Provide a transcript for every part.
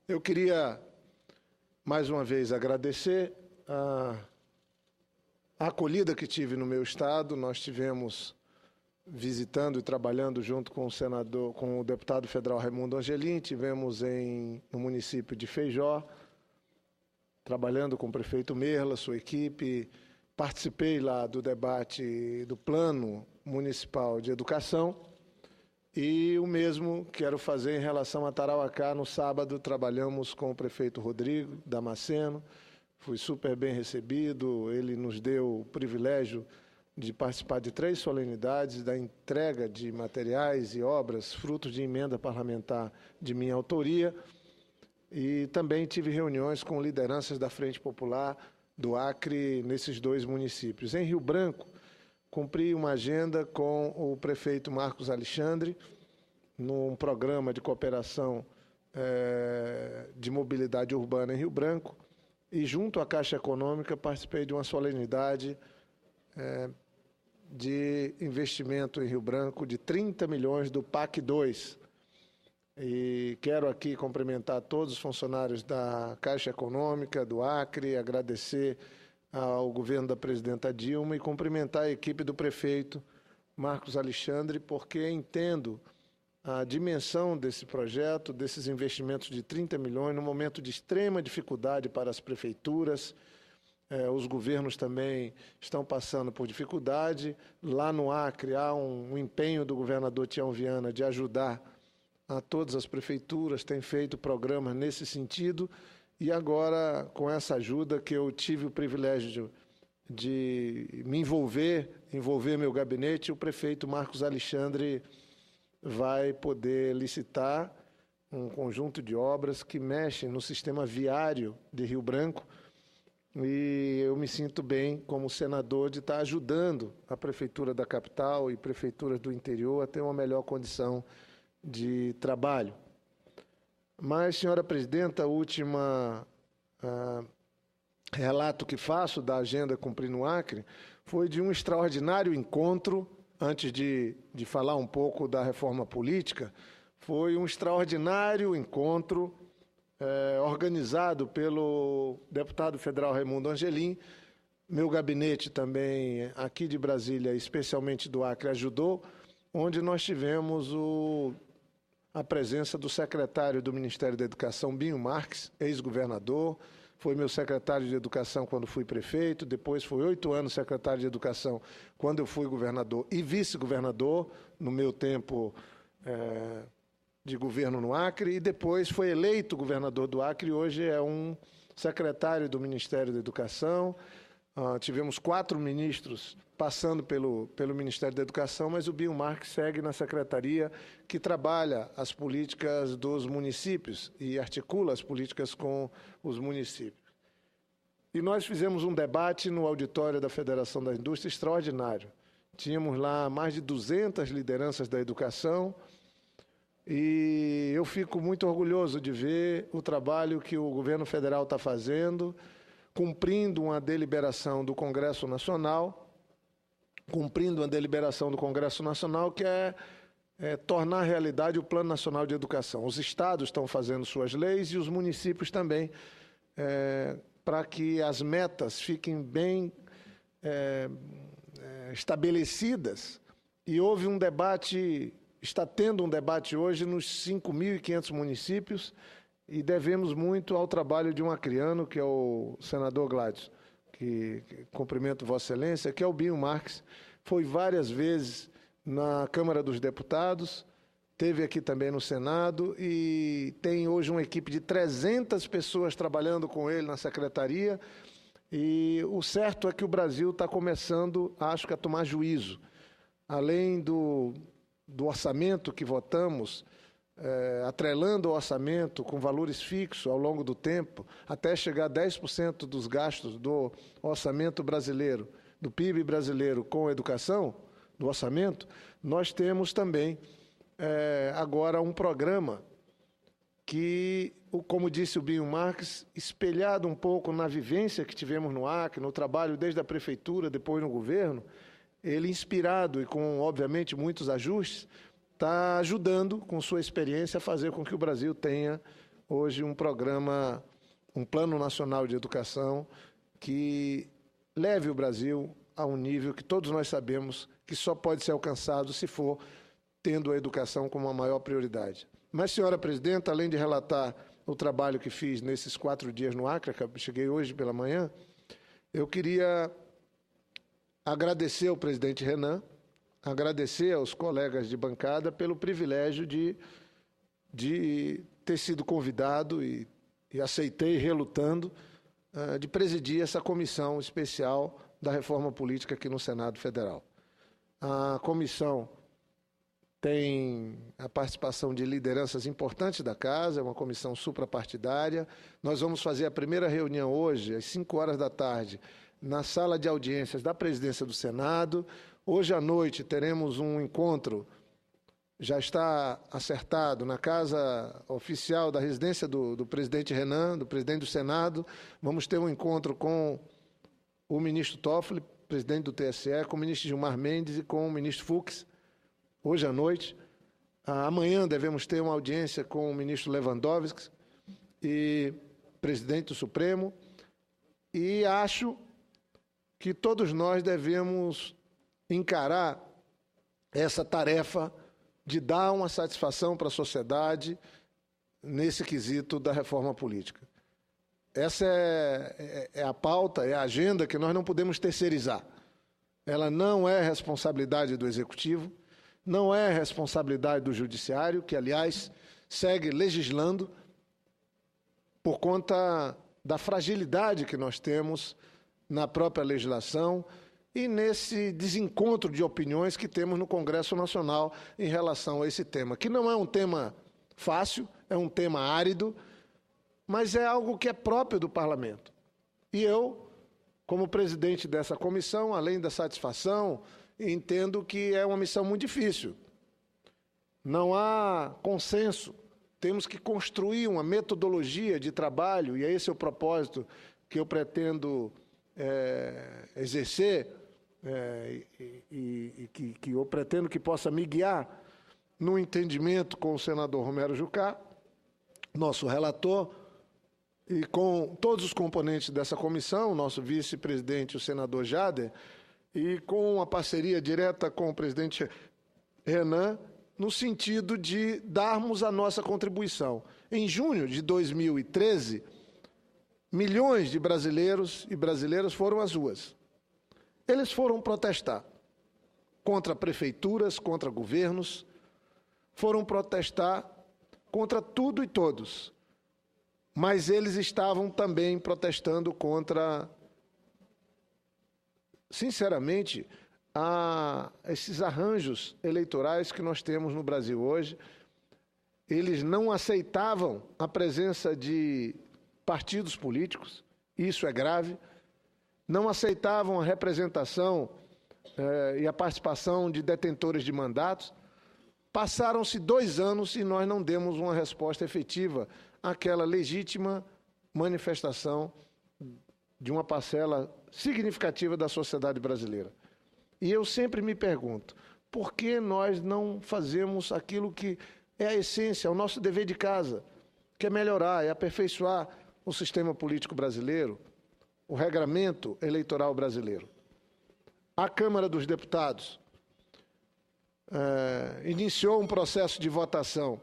Eu queria, mais uma vez, agradecer a acolhida que tive no meu estado. Nós tivemos visitando e trabalhando junto com o senador, com o deputado federal Raimundo Angelim, tivemos no município de Feijó, trabalhando com o prefeito Merla, sua equipe. Participei lá do debate do Plano Municipal de Educação e o mesmo quero fazer em relação a Tarauacá. No sábado trabalhamos com o prefeito Rodrigo Damasceno, fui super bem recebido, ele nos deu o privilégio de participar de 3 solenidades da entrega de materiais e obras, frutos de emenda parlamentar de minha autoria, e também tive reuniões com lideranças da Frente Popular do Acre nesses 2 municípios. Em Rio Branco, cumpri uma agenda com o prefeito Marcos Alexandre, num programa de cooperação de mobilidade urbana em Rio Branco, e junto à Caixa Econômica participei de uma solenidade de investimento em Rio Branco de 30 milhões do PAC 2. E quero aqui cumprimentar todos os funcionários da Caixa Econômica, do Acre, agradecer ao governo da presidenta Dilma e cumprimentar a equipe do prefeito Marcos Alexandre, porque entendo a dimensão desse projeto, desses investimentos de 30 milhões, num momento de extrema dificuldade para as prefeituras. Os governos também estão passando por dificuldade. Lá no Acre há um empenho do governador Tião Viana de ajudar a todas as prefeituras, tem feito programas nesse sentido, e agora, com essa ajuda que eu tive o privilégio de me envolver meu gabinete, o prefeito Marcos Alexandre vai poder licitar um conjunto de obras que mexem no sistema viário de Rio Branco, e eu me sinto bem, como senador, de estar ajudando a prefeitura da capital e prefeituras do interior a ter uma melhor condição de trabalho. Mas, senhora presidenta, o último relato que faço da agenda Cumprir no Acre foi de um extraordinário encontro, antes de falar um pouco da reforma política, foi um extraordinário encontro organizado pelo deputado federal Raimundo Angelim. Meu gabinete também, aqui de Brasília, especialmente do Acre, ajudou, onde nós tivemos a presença do secretário do Ministério da Educação, Binho Marques, ex-governador, foi meu secretário de Educação quando fui prefeito, depois foi 8 anos secretário de Educação quando eu fui governador e vice-governador, no meu tempo de governo no Acre, e depois foi eleito governador do Acre, e hoje é um secretário do Ministério da Educação. Tivemos 4 ministros passando pelo Ministério da Educação, mas o Binho Marques segue na secretaria que trabalha as políticas dos municípios e articula as políticas com os municípios. E nós fizemos um debate no auditório da Federação da Indústria extraordinário. Tínhamos lá mais de 200 lideranças da educação, e eu fico muito orgulhoso de ver o trabalho que o governo federal está fazendo, cumprindo uma deliberação do Congresso Nacional, que é tornar realidade o Plano Nacional de Educação. Os estados estão fazendo suas leis e os municípios também, para que as metas fiquem bem estabelecidas. E houve um debate, está tendo um debate hoje nos 5.500 municípios, e devemos muito ao trabalho de um acreano, que é o senador Gladys, que cumprimento Vossa Excelência, que é o Binho Marques. Foi várias vezes na Câmara dos Deputados, teve aqui também no Senado, e tem hoje uma equipe de 300 pessoas trabalhando com ele na secretaria, e o certo é que o Brasil está começando, acho que, a tomar juízo. Além do orçamento que votamos, atrelando o orçamento com valores fixos ao longo do tempo, até chegar a 10% dos gastos do orçamento brasileiro, do PIB brasileiro com educação, do orçamento, nós temos também agora um programa que, como disse o Binho Marques, espelhado um pouco na vivência que tivemos no Acre, no trabalho desde a prefeitura, depois no governo, ele inspirado e com, obviamente, muitos ajustes, está ajudando, com sua experiência, a fazer com que o Brasil tenha hoje um programa, um Plano Nacional de Educação que leve o Brasil a um nível que todos nós sabemos que só pode ser alcançado se for tendo a educação como a maior prioridade. Mas, senhora presidenta, além de relatar o trabalho que fiz nesses 4 dias no Acre, cheguei hoje pela manhã, eu queria agradecer ao presidente Renan, agradecer aos colegas de bancada pelo privilégio de ter sido convidado e aceitei relutando de presidir essa comissão especial da reforma política aqui no Senado Federal. A comissão tem a participação de lideranças importantes da Casa, é uma comissão suprapartidária. Nós vamos fazer a primeira reunião hoje, às 5 horas da tarde, na sala de audiências da Presidência do Senado. Hoje à noite teremos um encontro, já está acertado, na casa oficial da residência do presidente Renan, do presidente do Senado. Vamos ter um encontro com o ministro Toffoli, presidente do TSE, com o ministro Gilmar Mendes e com o ministro Fux, hoje à noite. Amanhã devemos ter uma audiência com o ministro Lewandowski e presidente do Supremo. E acho que todos nós devemos encarar essa tarefa de dar uma satisfação para a sociedade nesse quesito da reforma política. Essa é a pauta, é a agenda que nós não podemos terceirizar. Ela não é responsabilidade do Executivo, não é responsabilidade do Judiciário, que, aliás, segue legislando por conta da fragilidade que nós temos na própria legislação e nesse desencontro de opiniões que temos no Congresso Nacional em relação a esse tema, que não é um tema fácil, é um tema árido, mas é algo que é próprio do Parlamento. E eu, como presidente dessa comissão, além da satisfação, entendo que é uma missão muito difícil. Não há consenso. Temos que construir uma metodologia de trabalho, e esse é o propósito que eu pretendo exercer e que eu pretendo que possa me guiar no entendimento com o senador Romero Jucá, nosso relator, e com todos os componentes dessa comissão, nosso vice-presidente, o senador Jader, e com uma parceria direta com o presidente Renan, no sentido de darmos a nossa contribuição. Em junho de 2013, milhões de brasileiros e brasileiras foram às ruas. Eles foram protestar contra prefeituras, contra governos, foram protestar contra tudo e todos. Mas eles estavam também protestando contra, sinceramente, esses arranjos eleitorais que nós temos no Brasil hoje. Eles não aceitavam a presença de partidos políticos, isso é grave, não aceitavam a representação e a participação de detentores de mandatos. Passaram-se 2 anos e nós não demos uma resposta efetiva àquela legítima manifestação de uma parcela significativa da sociedade brasileira. E eu sempre me pergunto, por que nós não fazemos aquilo que é a essência, é o nosso dever de casa, que é melhorar, é aperfeiçoar o sistema político brasileiro, o regramento eleitoral brasileiro. A Câmara dos Deputados iniciou um processo de votação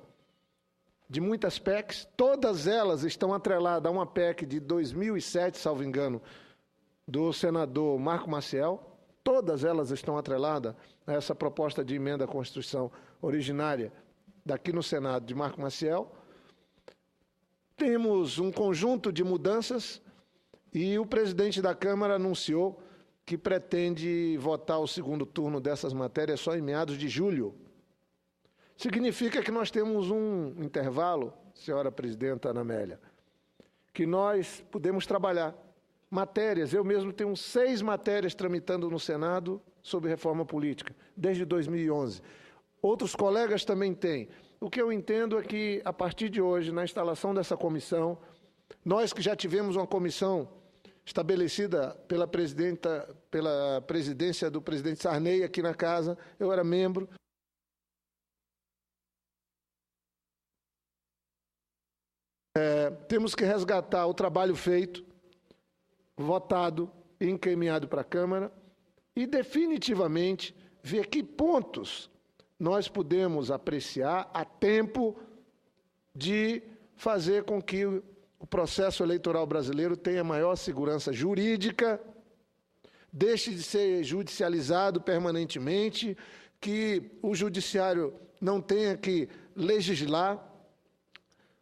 de muitas PECs, todas elas estão atreladas a uma PEC de 2007, salvo engano, do senador Marco Maciel. Todas elas estão atreladas a essa proposta de emenda à Constituição originária daqui no Senado de Marco Maciel. Temos um conjunto de mudanças e o presidente da Câmara anunciou que pretende votar o segundo turno dessas matérias só em meados de julho. Significa que nós temos um intervalo, senhora presidenta Ana Amélia, que nós podemos trabalhar matérias. Eu mesmo tenho 6 matérias tramitando no Senado sobre reforma política, desde 2011. Outros colegas também têm. O que eu entendo é que, a partir de hoje, na instalação dessa comissão, nós que já tivemos uma comissão estabelecida pela presidência do presidente Sarney aqui na casa, eu era membro. temos que resgatar o trabalho feito, votado e encaminhado para a Câmara e, definitivamente, ver que pontos nós podemos apreciar a tempo de fazer com que o processo eleitoral brasileiro tenha maior segurança jurídica, deixe de ser judicializado permanentemente, que o judiciário não tenha que legislar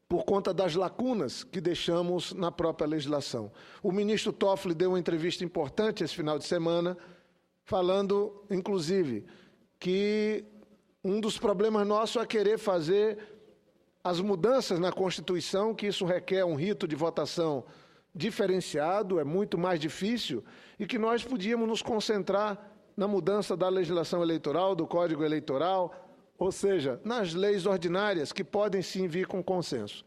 por conta das lacunas que deixamos na própria legislação. O ministro Toffoli deu uma entrevista importante esse final de semana, falando, inclusive, que um dos problemas nossos é querer fazer as mudanças na Constituição, que isso requer um rito de votação diferenciado, é muito mais difícil, e que nós podíamos nos concentrar na mudança da legislação eleitoral, do Código Eleitoral, ou seja, nas leis ordinárias, que podem sim vir com consenso.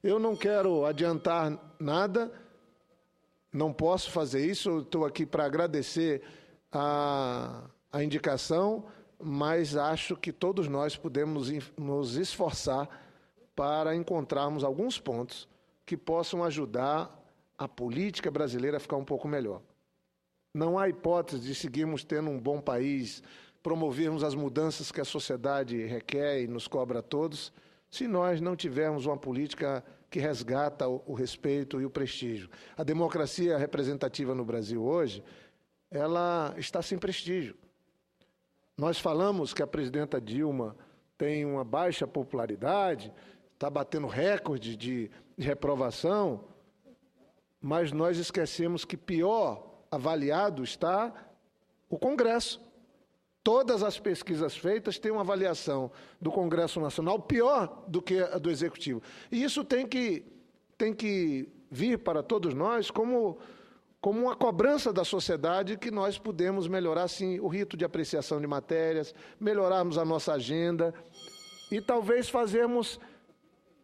Eu não quero adiantar nada, não posso fazer isso, eu estou aqui para agradecer a indicação, mas acho que todos nós podemos nos esforçar para encontrarmos alguns pontos que possam ajudar a política brasileira a ficar um pouco melhor. Não há hipótese de seguirmos tendo um bom país, promovermos as mudanças que a sociedade requer e nos cobra a todos, se nós não tivermos uma política que resgata o respeito e o prestígio. A democracia representativa no Brasil hoje, ela está sem prestígio. Nós falamos que a presidenta Dilma tem uma baixa popularidade, está batendo recorde de reprovação, mas nós esquecemos que pior avaliado está o Congresso. Todas as pesquisas feitas têm uma avaliação do Congresso Nacional pior do que a do Executivo. E isso tem que vir para todos nós como uma cobrança da sociedade que nós podemos melhorar, sim, o rito de apreciação de matérias, melhorarmos a nossa agenda e talvez fazermos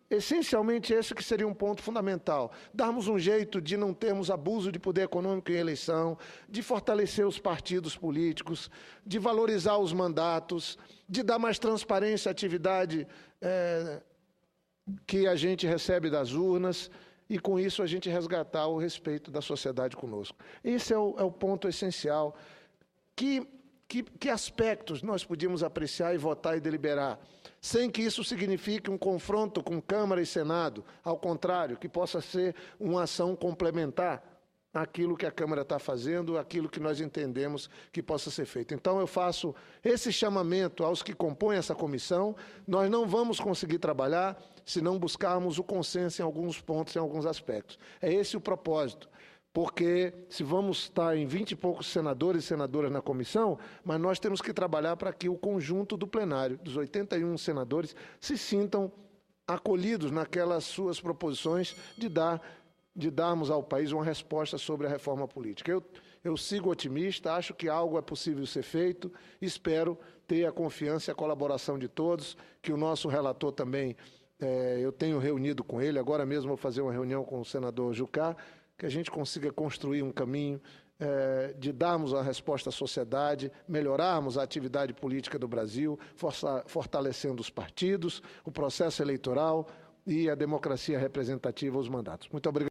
essencialmente esse que seria um ponto fundamental, darmos um jeito de não termos abuso de poder econômico em eleição, de fortalecer os partidos políticos, de valorizar os mandatos, de dar mais transparência à atividade que a gente recebe das urnas e, com isso, a gente resgatar o respeito da sociedade conosco. Esse é o ponto essencial. Que aspectos nós podíamos apreciar e votar e deliberar, sem que isso signifique um confronto com Câmara e Senado, ao contrário, que possa ser uma ação complementar àquilo que a Câmara está fazendo, àquilo que nós entendemos que possa ser feito. Então, eu faço esse chamamento aos que compõem essa comissão. Nós não vamos conseguir trabalhar se não buscarmos o consenso em alguns pontos, em alguns aspectos. É esse o propósito. Porque se vamos estar em 20 e poucos senadores e senadoras na comissão, mas nós temos que trabalhar para que o conjunto do plenário, dos 81 senadores, se sintam acolhidos naquelas suas proposições de darmos ao país uma resposta sobre a reforma política. Eu sigo otimista, acho que algo é possível ser feito, espero ter a confiança e a colaboração de todos, que o nosso relator também, eu tenho reunido com ele, agora mesmo vou fazer uma reunião com o senador Jucá, que a gente consiga construir um caminho de darmos a resposta à sociedade, melhorarmos a atividade política do Brasil, fortalecendo os partidos, o processo eleitoral e a democracia representativa, os mandatos. Muito obrigado.